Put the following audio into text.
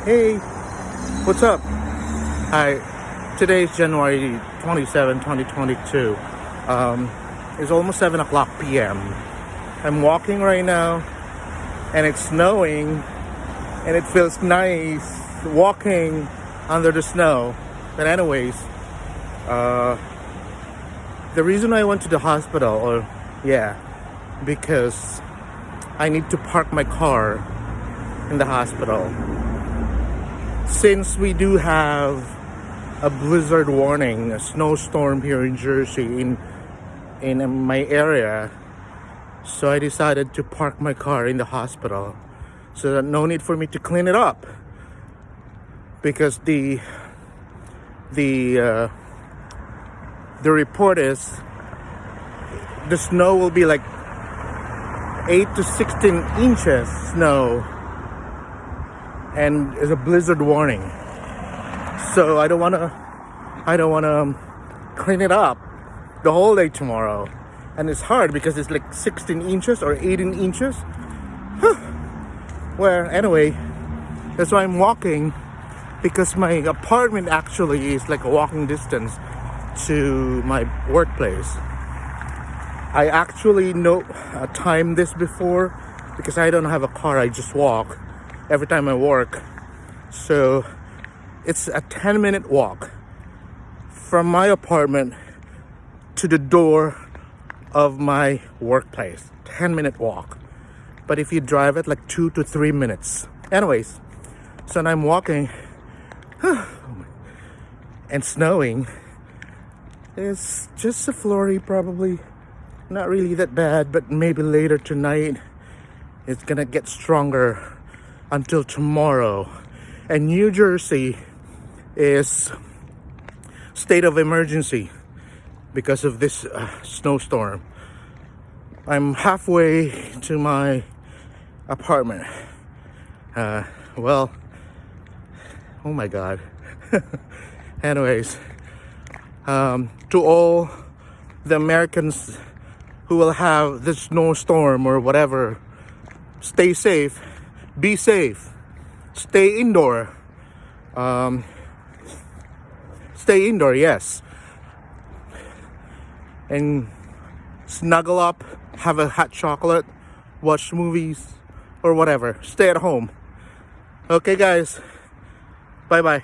Hey, what's up? Hi, today is January 27, 2022. It's almost 7 o'clock p.m. I'm walking right now and it's snowing and it feels nice walking under the snow. But anyways, the reason I went to the hospital, because I need to park my car in the hospital. Since we do have a blizzard warning, a snowstorm here in Jersey, in my area, so I decided to park my car in the hospital, so that no need for me to clean it up, because the report is the snow will be like 8 to 16 inches snow, and is a blizzard warning. So I don't wanna clean it up the whole day tomorrow, and it's hard because it's like 16 inches or 18 inches. Well, anyway, that's why I'm walking, because my apartment actually is like a walking distance to my workplace. I actually timed this before because I don't have a car. I just walk every time I work. So it's a 10-minute walk from my apartment to the door of my workplace. 10-minute walk. But if you drive it, like 2 to 3 minutes. Anyways, so now I'm walking and snowing. It's just a flurry, probably. Not really that bad, but maybe later tonight it's gonna get stronger until tomorrow. And New Jersey is state of emergency because of this snowstorm. I'm halfway to my apartment. Oh my god. Anyways, to all the Americans who will have this snowstorm or whatever, stay safe, be safe, stay indoor. Stay indoor, yes. And snuggle up, have a hot chocolate, watch movies, or whatever. Stay at home. Okay, guys. Bye-bye.